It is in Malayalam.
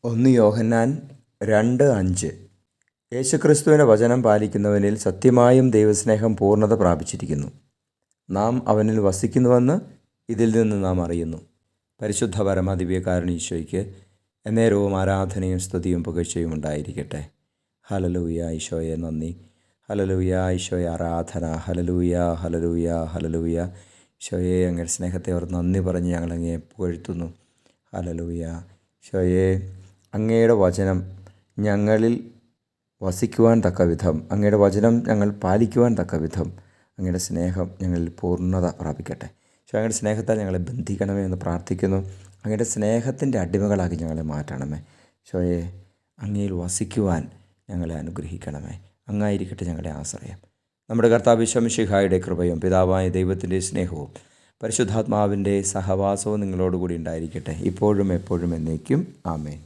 ഒന്ന് യോഹന്നാൻ 2:5. യേശുക്രിസ്തുവിൻ്റെ വചനം പാലിക്കുന്നവനിൽ സത്യമായും ദൈവസ്നേഹം പൂർണ്ണത പ്രാപിച്ചിരിക്കുന്നു. നാം അവനിൽ വസിക്കുന്നുവെന്ന് ഇതിൽ നിന്ന് നാം അറിയുന്നു. പരിശുദ്ധ പരമദിവ്യകാരുണ്യ ഈശോയ്ക്ക് എന്നേരവും ആരാധനയും സ്തുതിയും പുകഴ്ചയും ഉണ്ടായിരിക്കട്ടെ. ഹല്ലേലൂയ. ഈശോയെ നന്ദി. ഹല്ലേലൂയ. ഈശോയെ ആരാധന. Hallelujah, hallelujah, hallelujah. ഈശോയെ അങ്ങയുടെ സ്നേഹത്തെ അവർ നന്ദി പറഞ്ഞ് ഞങ്ങളങ്ങയെ പുകഴ്ത്തുന്നു. ഹല്ലേലൂയ. ഈശോയെ അങ്ങയുടെ വചനം ഞങ്ങളിൽ വസിക്കുവാൻ തക്ക വിധം, അങ്ങയുടെ വചനം ഞങ്ങൾ പാലിക്കുവാൻ തക്ക വിധം അങ്ങയുടെ സ്നേഹം ഞങ്ങളിൽ പൂർണ്ണത പ്രാപിക്കട്ടെ. പക്ഷേ അങ്ങയുടെ സ്നേഹത്താൽ ഞങ്ങളെ ബന്ധിക്കണമേ എന്ന് പ്രാർത്ഥിക്കുന്നു. അങ്ങയുടെ സ്നേഹത്തിൻ്റെ അടിമകളാക്കി ഞങ്ങളെ മാറ്റണമേ. ഈശോയെ അങ്ങയിൽ വസിക്കുവാൻ ഞങ്ങളെ അനുഗ്രഹിക്കണമേ. അങ്ങായിരിക്കട്ടെ ഞങ്ങളുടെ ആശ്രയം. നമ്മുടെ കർത്താവ് ഈശോ മിശിഹായുടെ കൃപയും പിതാവായ ദൈവത്തിൻ്റെ സ്നേഹവും പരിശുദ്ധാത്മാവിൻ്റെ സഹവാസവും നിങ്ങളോടുകൂടി ഉണ്ടായിരിക്കട്ടെ, ഇപ്പോഴും എപ്പോഴും എന്നേക്കും. ആമേൻ.